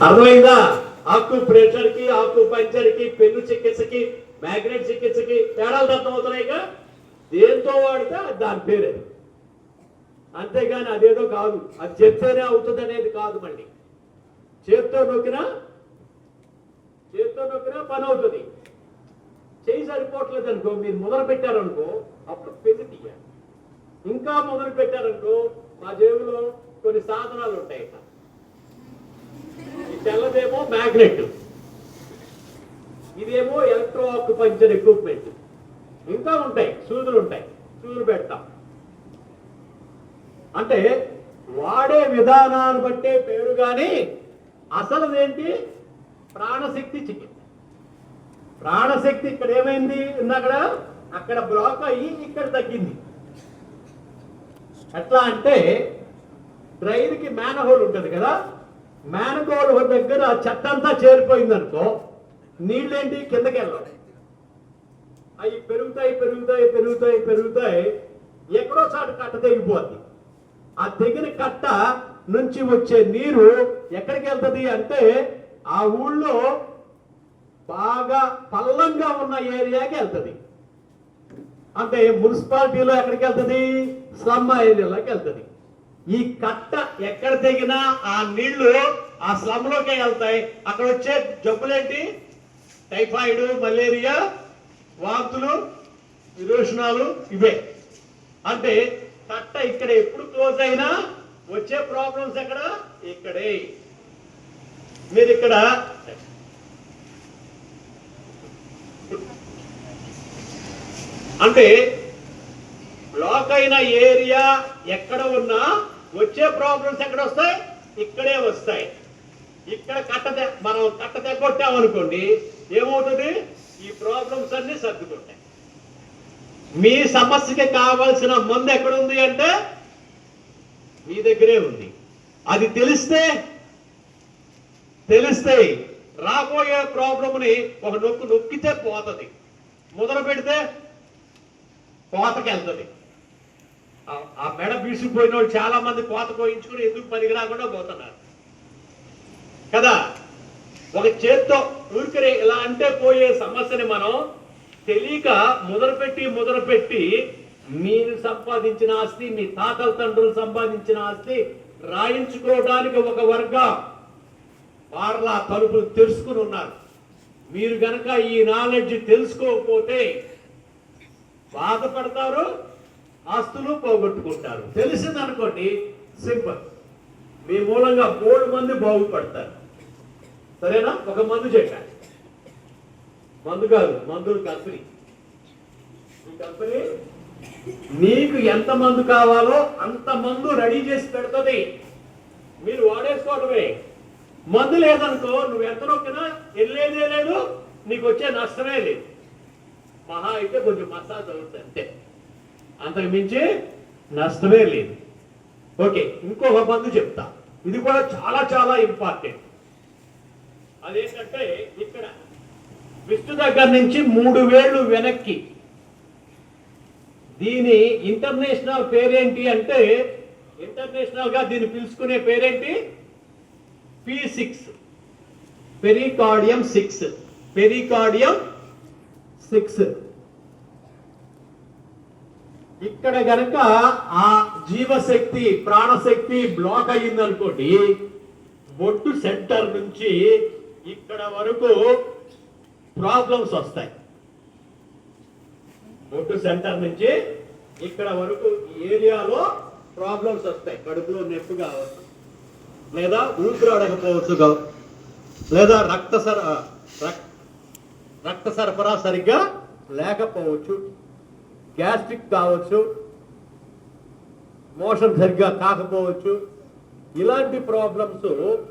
అర్థమైందా? ఆకు ప్రెషర్ కి, ఆకు పంచర్ కి, పెన్ను చికిత్సకి, మ్యాగ్నెట్ చికిత్సకి తేడాలు అర్థమవుతున్నాయిగా. దేంతో వాడితే దాని పేరు, అంతేగాని అదేదో కాదు. అది చెప్తేనే అవుతుంది అనేది కాదు. మళ్ళీ చేత్తో నొక్కినా పని అవుతుంది. చేయి సరిపోవట్లేదు అనుకో, మీరు మొదలు పెట్టారనుకో, అప్పుడు పెన్ను తీయాలి. ఇంకా మొదలు పెట్టారనుకో, మా జేబులో కొన్ని సాధనాలు ఉంటాయి. ఈ తెల్లదేమో మ్యాగ్నెట్, ఇదేమో ఎలక్ట్రో ఆక్యుపంక్చర్ ఎక్విప్మెంట్. ఇంకా ఉంటాయి, సూదులు ఉంటాయి, సూదులు పెడతాం. అంటే వాడే విధానాన్ని బట్టే పేరు. కానీ అసలు ఏంటి? ప్రాణశక్తి చికిత్స. ప్రాణశక్తి ఇక్కడ ఏమైంది? అక్కడ బ్లాక్ అయ్యి ఇక్కడ తగ్గింది. ఎట్లా అంటే డ్రైన్కి మ్యాన్హోల్ ఉంటుంది కదా, మ్యాన్హోల్ దగ్గర చెత్త అంతా చేరిపోయింది అనుకో, నీళ్ళేంటి కిందకి వెళ్ళాలి. అవి పెరుగుతాయి. ఎక్కడో చాటు కట్ట తెగిపోద్ది. ఆ తెగిన కట్ట నుంచి వచ్చే నీరు ఎక్కడికి వెళ్తుంది అంటే ఆ ఊళ్ళో బాగా పల్లంగా ఉన్న ఏరియాకి వెళ్తుంది. అంటే మున్సిపాలిటీలో ఎక్కడికి వెళ్తుంది? స్లమ్ ఏరియాలోకి వెళ్తుంది. ఈ కట్ట ఎక్కడ తెగినా ఆ నీళ్లు ఆ స్లమ్ లోకే వెళ్తాయి. అక్కడ వచ్చే జబ్బులేంటి? టైఫాయిడ్, మలేరియా, వాంతులు, విరోచనాలు, ఇవే. అంటే కట్ట ఇక్కడ ఎప్పుడు క్లోజ్ అయినా వచ్చే ప్రాబ్లమ్స్ ఎక్కడ? ఇక్కడే. మీరు ఇక్కడ అంటే బ్లాక్ అయిన ఏరియా ఎక్కడ ఉన్నా వచ్చే ప్రాబ్లమ్స్ ఎక్కడ వస్తాయి? ఇక్కడే వస్తాయి. ఇక్కడ మనం కట్ట తెగొట్టామనుకోండి, ఏమవుతుంది? ఈ ప్రాబ్లమ్స్ అన్ని సర్దుకుంటాయి. మీ సమస్యకి కావాల్సిన మందు ఎక్కడుంది అంటే మీ దగ్గరే ఉంది. అది తెలిస్తే రాబోయే ప్రాబ్లంని ఒక నొక్కితే పోతుంది, మొదలు పెడితే కోతకి వెళ్తుంది. ఆ మెడ బీసుకుపోయిన వాళ్ళు చాలా మంది కోత కోయించుకుని ఎందుకు పనికి రాకుండా పోతున్నారు కదా. ఒక చేత్తో ఊరికరే ఇలా అంటే పోయే సమస్యని మనం తెలియక మొదలుపెట్టి మీరు సంపాదించిన ఆస్తి, మీ తాతల తండ్రులు సంపాదించిన ఆస్తి రాయించుకోవడానికి ఒక వర్గం వారలా తలుపులు తెరుచుకుని ఉన్నారు. మీరు గనక ఈ నాలెడ్జ్ తెలుసుకోకపోతే బాధపడతారు, ఆస్తులు పోగొట్టుకుంటారు. తెలిసిందనుకోండి, సింపుల్, మీ మూలంగా 3 మంది బాగుపడతారు. సరేనా? ఒక మందు చెప్పాలి, మందు కాదు, మందుల కంపెనీ. ఈ కంపెనీ నీకు ఎంత మందు కావాలో అంత మందు రెడీ చేసి పెడుతుంది, మీరు వాడేసుకోవడమే. మందు లేదనుకో, నువ్వు ఎంత నొక్కినా వెళ్ళేదే లేదు, నీకు వచ్చే నష్టమే లేదు. మహా అయితే కొంచెం మసాజ్ అవుతుంది అంతే, అంతకు మించి నష్టమే లేదు. ఓకే, ఇంకొక మందు చెప్తా, ఇది కూడా చాలా చాలా ఇంపార్టెంట్. అదేంటంటే ఇక్కడ విష్ణు దగ్గర నుంచి 3 వేళ్ళు వెనక్కి, దీని ఇంటర్నేషనల్ పేరేంటి అంటే, ఇంటర్నేషనల్ గా దీన్ని పిలుచుకునే పేరేంటి? P6, pericardium 6. పెరికార్డియం 6. ఇక్కడ గనక ఆ జీవశక్తి, ప్రాణశక్తి బ్లాక్ అయ్యిందనుకోండి, బొట్టు సెంటర్ నుంచి ఇక్కడ వరకు ప్రాబ్లమ్స్ వస్తాయి. బొట్టు సెంటర్ నుంచి ఇక్కడ వరకు ఏరియాలో ప్రాబ్లమ్స్ వస్తాయి. కడుపులో నొప్పి కావచ్చు, లేదా ఊపిరి ఆడకపోవచ్చు, లేదా రక్త సరఫరా సరిగ్గా లేకపోవచ్చు, గ్యాస్ట్రిక్ కావచ్చు, మోషన్ సరిగ్గా కాకపోవచ్చు. ఇలాంటి ప్రాబ్లమ్స్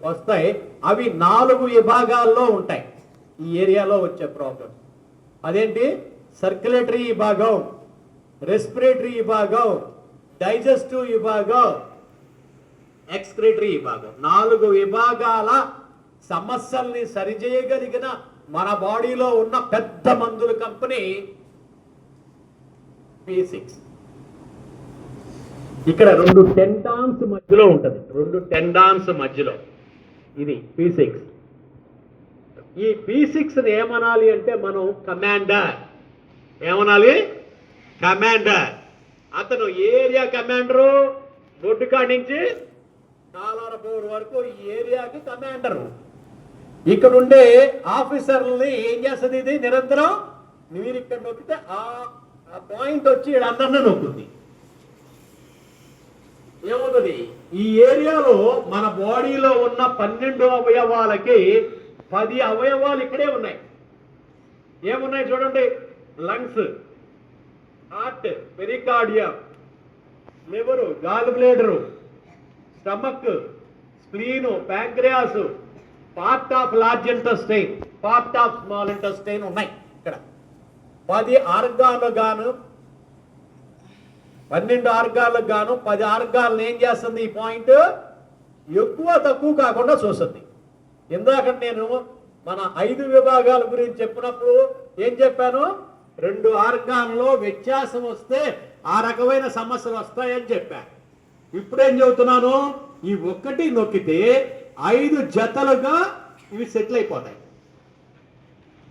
వస్తాయి. అవి 4 విభాగాల్లో ఉంటాయి ఈ ఏరియాలో వచ్చే ప్రాబ్లమ్స్. అదేంటి? సర్క్యులేటరీ విభాగం, రెస్పిరేటరీ విభాగం, డైజెస్టివ్ విభాగం, ఎక్స్క్రిటరీ విభాగం. 4 విభాగాల సమస్యల్ని సరిచేయగలిగిన మన బాడీలో ఉన్న పెద్ద మందుల కంపెనీ P6. ఇక్కడ 2 టెండాన్స్ మధ్యలో ఉంటుంది, 2 టెండాన్స్ మధ్యలో. ఇది P6. ఈ P6ని ఏమనాలి అంటే మనం కమాండర్. ఏమనాలి? కమాండర్. అతను ఏరియా కమాండరు, బొడ్డుకాడి నుంచి కాలారపూర్ వరకు ఈ ఏరియాకి కమాండరు. ఇక్కడ ఉండే ఆఫీసర్లని ఏం చేస్తుంది ఇది నిరంతరం? మీరు ఇక్కడ నొక్కితే ఆ పాయింట్ వచ్చి ఇక్కడ అందరినీ నొక్కుతుంది. ఏమవుతుంది? ఈ ఏరియాలో మన బాడీలో ఉన్న 12 అవయవాలకి 10 అవయవాలు ఇక్కడే ఉన్నాయి. ఏమున్నాయి చూడండి? Lungs, heart, pericardium, liver, gall bladder, stomach, spleen, pancreas, part of large intestine, part of small intestine ఉన్నాయి. ఇక్కడ 10 ఆర్గాన్లు గాను, 12 ఆర్గాన్లకు గాను 10 ఆర్గాన్లు ఏం చేస్తుంది? ఈ పాయింట్ ఎక్కువ తక్కువ కాకుండా చూస్తుంది. ఇందాక నేను మన 5 విభాగాల గురించి చెప్పినప్పుడు ఏం చెప్పాను? 2 ఆర్గాన్లో వ్యత్యాసం వస్తే ఆ రకమైన సమస్యలు వస్తాయని చెప్పాను. ఇప్పుడేం చెబుతున్నాను? ఈ ఒక్కటి నొక్కితే 5 జతలుగా ఇవి సెటిల్ అయిపోతాయి.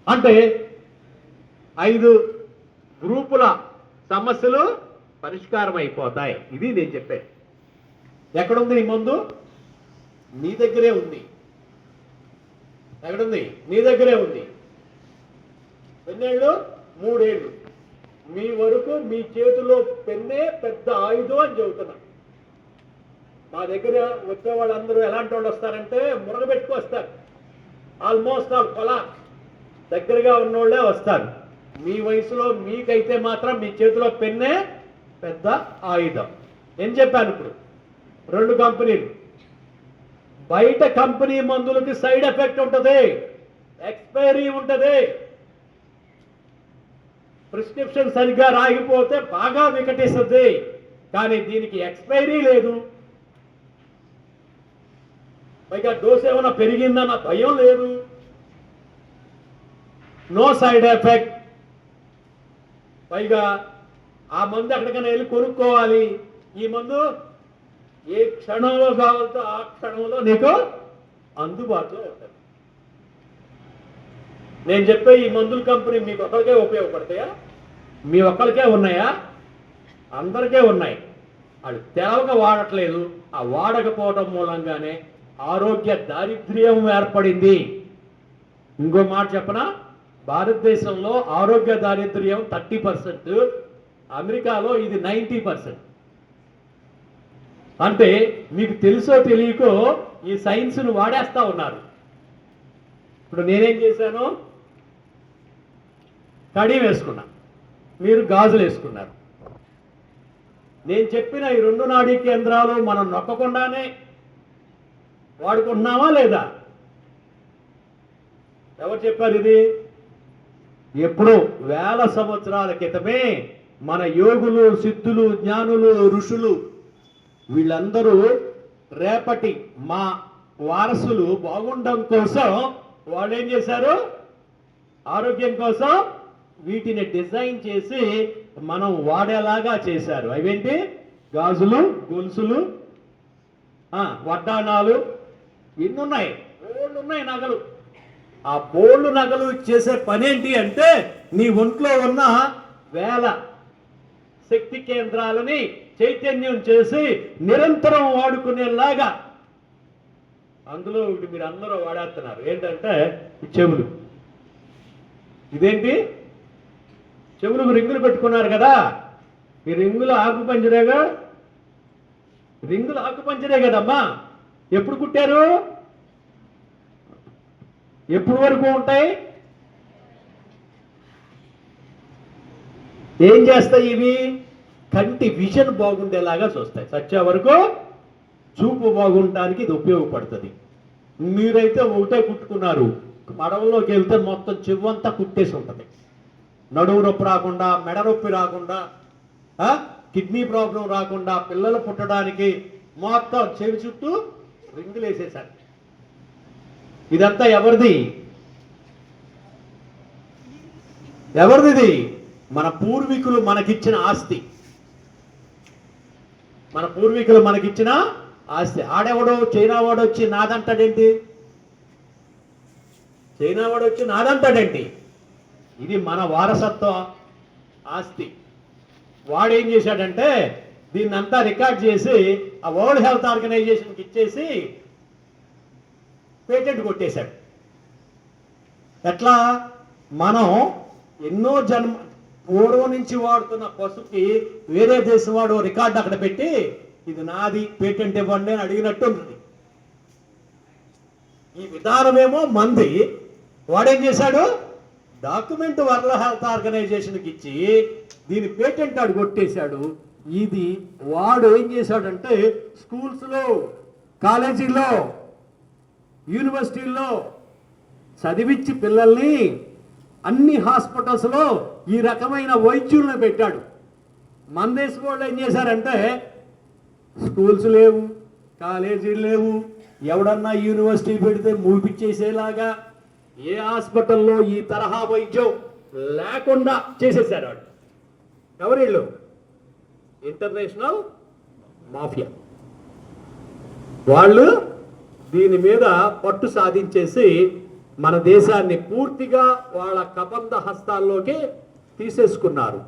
అంటే 5 గ్రూపుల సమస్యలు పరిష్కారం అయిపోతాయి. ఇది నేను చెప్పాను. ఎక్కడుంది ఈ మందు? నీ దగ్గరే ఉంది. ఎక్కడుంది? నీ దగ్గరే ఉంది. ఎన్నేళ్ళు? 3 ఏళ్ళు. మీ వరకు మీ చేతిలో పెన్నే పెద్ద ఆయుధం అని చెబుతున్నా. మా దగ్గర వచ్చే వాళ్ళందరూ ఎలాంటి వాళ్ళు వస్తారంటే మురగబెట్టుకు వస్తారు. ఆల్మోస్ట్ ఆల్ కొలా దగ్గరగా ఉన్నోళ్ళే వస్తారు. మీ వయసులో మీకైతే మాత్రం మీ చేతిలో పెన్నే పెద్ద ఆయుధం. ఏం చెప్పాను? ఇప్పుడు 2 కంపెనీలు. బయట కంపెనీ మందులకి సైడ్ ఎఫెక్ట్ ఉంటుంది, ఎక్స్పైరీ ఉంటుంది. ప్రిస్క్రిప్షన్ సరిగ్గా రాగిపోతే బాగా వికటిస్తుంది. కానీ దీనికి ఎక్స్పైరీ లేదు. పైగా డోస్ ఏమైనా పెరిగిందన్న భయం లేదు. No side effect. పైగా ఆ మందు ఎక్కడికైనా వెళ్ళి కొనుక్కోవాలి. ఈ మందు ఏ క్షణంలో కావాలంటే ఆ క్షణంలో నీకు అందుబాటులో ఉంటుంది. నేను చెప్పే ఈ మందుల కంపెనీ మీకు ఒక్కరికే ఉపయోగపడతాయా? మీ ఒక్కరికే ఉన్నాయా? అందరికీ ఉన్నాయి. వాళ్ళు తెలవక వాడట్లేదు. ఆ వాడకపోవడం మూలంగానే ఆరోగ్య దారిద్ర్యం ఏర్పడింది. ఇంకో మాట చెప్పనా? భారతదేశంలో ఆరోగ్య దారిద్ర్యం 30%, అమెరికాలో ఇది 90%. అంటే మీకు తెలుసో తెలియకో ఈ సైన్స్ను వాడేస్తా ఉన్నారు. ఇప్పుడు నేనేం చేశాను? కడి వేసుకున్నా, మీరు గాజులు వేసుకున్నారు. నేను చెప్పిన ఈ 2 నాడీ కేంద్రాలు మనం నొక్కకుండానే వాడుకుంటున్నామా లేదా? ఎవరు చెప్పారు ఇది? ఎప్పుడో వేల సంవత్సరాల క్రితమే మన యోగులు, సిద్ధులు, జ్ఞానులు, ఋషులు వీళ్ళందరూ రేపటి మా వారసులు బాగుండడం కోసం వాళ్ళు ఏం చేశారు? ఆరోగ్యం కోసం వీటిని డిజైన్ చేసి మనం వాడేలాగా చేశారు. అవేంటి? గాజులు, గొలుసులు, వడ్డాణాలు, ఎన్ని ఉన్నాయి? బోళ్ళు ఉన్నాయి నగలు. ఆ బోళ్ళు నగలు చేసే పని ఏంటి అంటే నీ ఒంట్లో ఉన్న వేల శక్తి కేంద్రాలని చైతన్యం చేసి నిరంతరం వాడుకునేలాగా. అందులో మీరు అందరూ వాడేస్తున్నారు. ఏంటంటే చెవులు. ఇదేంటి? చెవులకు రింగులు పెట్టుకున్నారు కదా. ఈ రింగులు ఆకుపంజరేగా? రింగులు ఆకుపంజరే కదమ్మా. ఎప్పుడు కుట్టారు? ఎప్పుడు వరకు ఉంటాయి? ఏం చేస్తాయి ఇవి? కంటి విజన్ బాగుండేలాగా చూస్తాయి. సచ్చే వరకు చూపు బాగుండడానికి ఇది ఉపయోగపడుతుంది. మీరైతే ఒకటే కుట్టుకున్నారు, మడవలోకి వెళ్తే మొత్తం చెవంతా కుట్టేసి ఉంటుంది. నడువు నొప్పి రాకుండా, మెడ నొప్పి రాకుండా, కిడ్నీ ప్రాబ్లం రాకుండా, పిల్లలు పుట్టడానికి మొత్తం చెవి చుట్టూ రింగులు వేసేసారు. ఇదంతా ఎవరిది? ఎవరిది? మన పూర్వీకులు మనకిచ్చిన ఆస్తి. మన పూర్వీకులు మనకిచ్చిన ఆస్తి. ఆడెవడో చైనా వాడు వచ్చి నాదంటాడేంటి? చైనా వాడు వచ్చి నాదంటాడేంటి? ఇది మన వారసత్వ ఆస్తి. వాడేం చేశాడంటే దీన్నంతా రికార్డ్ చేసి ఆ వరల్డ్ హెల్త్ ఆర్గనైజేషన్కి ఇచ్చేసి పేటెంట్ కొట్టేశాడు. ఎట్లా? మనం ఎన్నో పూర్వం నుంచి వాడుతున్న పసుపుకి వేరే దేశం వాడు రికార్డు అక్కడ పెట్టి ఇది నాది, పేటెంట్ ఇవ్వండి అని అడిగినట్టు ఉంటుంది. ఈ విధానమేమో మంది. వాడేం చేశాడు? డాక్యుమెంట్ వరల్డ్ హెల్త్ ఆర్గనైజేషన్కి ఇచ్చి దీని పేటెంట్ ఆడు కొట్టేశాడు. ఇది వాడు ఏం చేశాడంటే స్కూల్స్లో, కాలేజీల్లో, యూనివర్సిటీల్లో చదివించి పిల్లల్ని అన్ని హాస్పిటల్స్లో ఈ రకమైన వైద్యులను పెట్టాడు. మన దేశం వాళ్ళు ఏం చేశారంటే స్కూల్స్ లేవు, కాలేజీలు లేవు, ఎవడన్నా యూనివర్సిటీ పెడితే మూపిచ్చేసేలాగా ఏ హాస్పిటల్లో ఈ తరహా వైద్యం లేకుండా చేసేసారు వాడు. ఎవరిళ్ళు? International mafia. వాళ్ళు దీని మీద పట్టు సాధించేసి మన దేశాన్ని పూర్తిగా వాళ్ళ కబంధ హస్తాల్లోకి తీసేసుకున్నారు.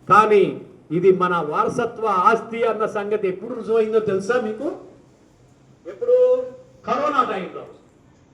కానీ ఇది మన వారసత్వ ఆస్తి అన్న సంగతి ఎప్పుడు రుజువైందో తెలుసా మీకు? ఎప్పుడు? కరోనా టైంలో